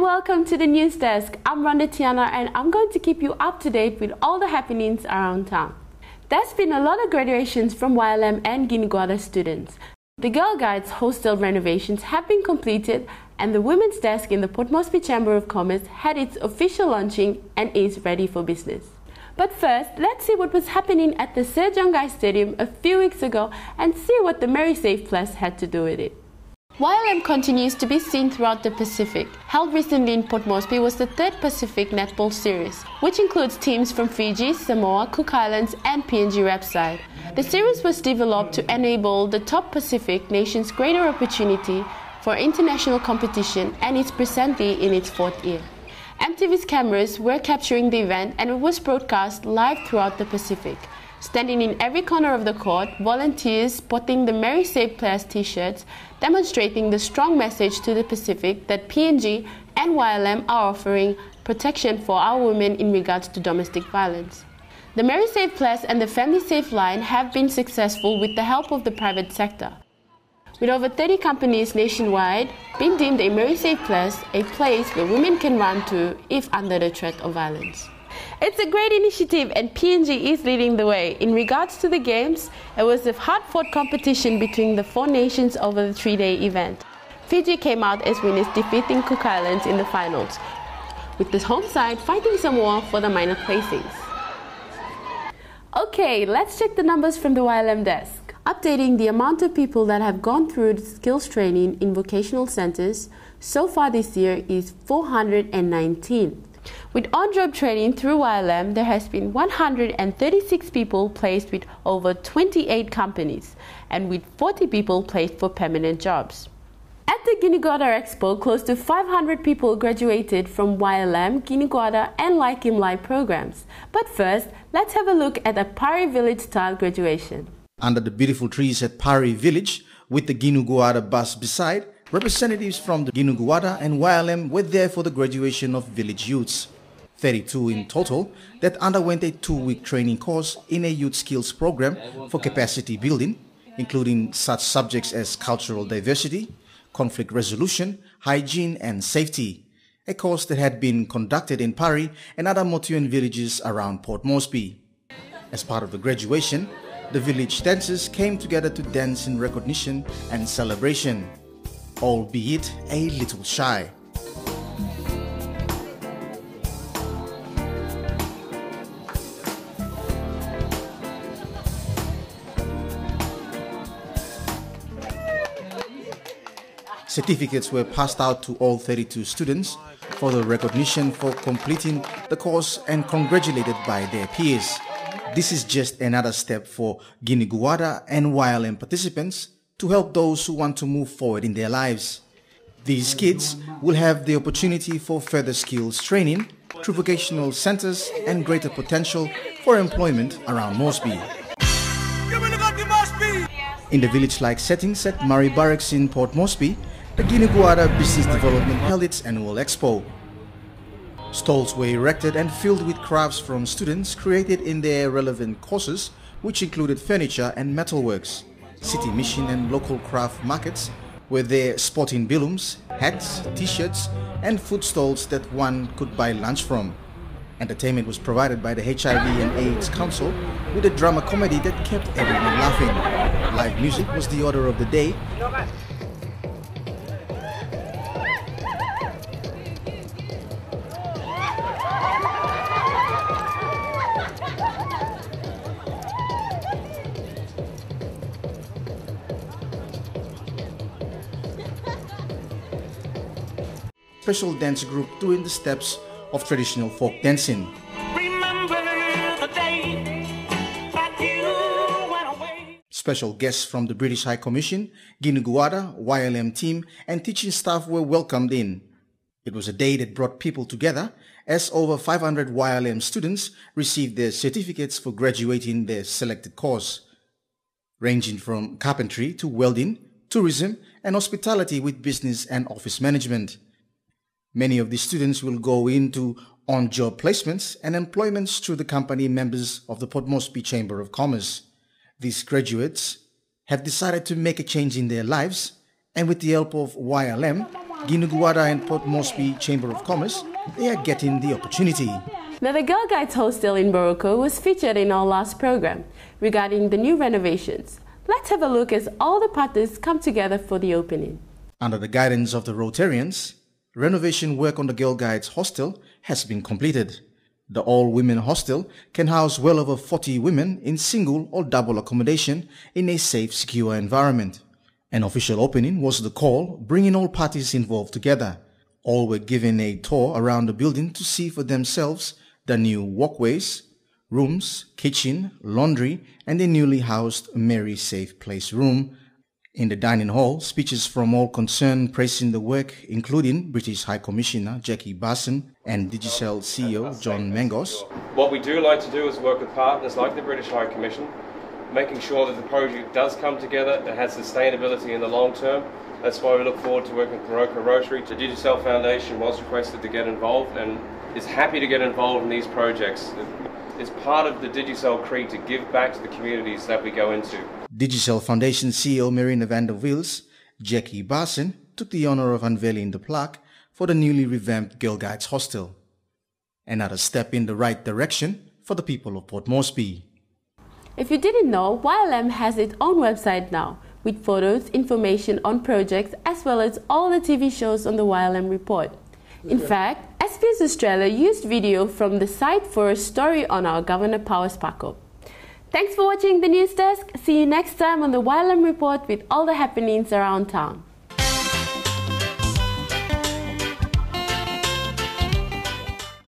welcome to the news desk. I'm Rhonda Tiana and I'm going to keep you up to date with all the happenings around town. There's been a lot of graduations from YLM and Ginigoada students. The Girl Guides Hostel renovations have been completed and the women's desk in the Port Moresby Chamber of Commerce had its official launching and is ready for business. But first, let's see what was happening at the Sir John Guy Stadium a few weeks ago and see what the Mery SEIF Ples had to do with it. YLM continues to be seen throughout the Pacific. Held recently in Port Moresby was the Third Pacific Netball Series, which includes teams from Fiji, Samoa, Cook Islands and PNG Rapside. The series was developed to enable the top Pacific nations greater opportunity for international competition and is presently in its fourth year. MTV's cameras were capturing the event and it was broadcast live throughout the Pacific. Standing in every corner of the court, volunteers spotting the Mery SEIF Ples t-shirts, demonstrating the strong message to the Pacific that PNG and YLM are offering protection for our women in regards to domestic violence. The Mery SEIF Ples and the Family Safe line have been successful with the help of the private sector, with over 30 companies nationwide being deemed a Mery SEIF Ples, a place where women can run to if under the threat of violence. It's a great initiative and PNG is leading the way. In regards to the games, it was a hard-fought competition between the four nations over the three-day event. Fiji came out as winners, defeating Cook Islands in the finals, with the home side fighting Samoa for the minor placings. Okay, let's check the numbers from the YLM desk. Updating the amount of people that have gone through the skills training in vocational centers so far this year is 419. With on-job training through YLM, there has been 136 people placed with over 28 companies and with 40 people placed for permanent jobs. At the Ginigoada Expo, close to 500 people graduated from YLM, Ginigoada and Like Him Live programs. But first, let's have a look at a Pari Village-style graduation. Under the beautiful trees at Pari Village, with the Ginigoada bus beside, representatives from the Ginigoada and YLM were there for the graduation of village youths. 32 in total that underwent a 2-week training course in a youth skills program for capacity building, including such subjects as cultural diversity, conflict resolution, hygiene and safety, a course that had been conducted in Pari and other Motuan villages around Port Moresby. As part of the graduation, the village dancers came together to dance in recognition and celebration, albeit a little shy. Certificates were passed out to all 32 students for the recognition for completing the course and congratulated by their peers. This is just another step for Ginigoada and YLM participants to help those who want to move forward in their lives. These kids will have the opportunity for further skills training through vocational centers and greater potential for employment around Moresby. In the village-like settings at Mery Barracks in Port Moresby, the Ginigoada Business Development held its annual expo. Stalls were erected and filled with crafts from students created in their relevant courses, which included furniture and metalworks. City mission and local craft markets were there, sporting balloons, hats, t-shirts and food stalls that one could buy lunch from. Entertainment was provided by the HIV and AIDS Council with a drama comedy that kept everyone laughing. Live music was the order of the day. Special dance group doing the steps of traditional folk dancing. Special guests from the British High Commission, Ginigoada, YLM team and teaching staff were welcomed in. It was a day that brought people together as over 500 YLM students received their certificates for graduating their selected course, ranging from carpentry to welding, tourism and hospitality with business and office management. Many of these students will go into on-job placements and employments through the company members of the Port Moresby Chamber of Commerce. These graduates have decided to make a change in their lives and with the help of YLM Ginigoada and Port Moresby Chamber of Commerce, they are getting the opportunity. Now, the Girl Guides Hostel in Boroko was featured in our last program regarding the new renovations. Let's have a look as all the partners come together for the opening. Under the guidance of the Rotarians, renovation work on the Girl Guides Hostel has been completed. The all-women hostel can house well over 40 women in single or double accommodation in a safe, secure environment. An official opening was the call, bringing all parties involved together. All were given a tour around the building to see for themselves the new walkways, rooms, kitchen, laundry, and a newly housed Mery Safe Place room. In the dining hall, speeches from all concerned praising the work, including British High Commissioner Jackie Barson and Digicel CEO John Mangos. What we do like to do is work with partners like the British High Commission, making sure that the project does come together, it has sustainability in the long term. That's why we look forward to working with Boroko Rotary. The Digicel Foundation was requested to get involved and is happy to get involved in these projects. It's part of the Digicel creed to give back to the communities that we go into. Digicel Foundation CEO Mery van der Wiels, Jackie Barson, took the honor of unveiling the plaque for the newly revamped Girl Guides Hostel. Another step in the right direction for the people of Port Moresby. If you didn't know, YLM has its own website now, with photos, information on projects, as well as all the TV shows on the YLM report. In fact, SBS Australia used video from the site for a story on our Governor Power Sparkle. Thanks for watching the News Desk. See you next time on the YLM report with all the happenings around town.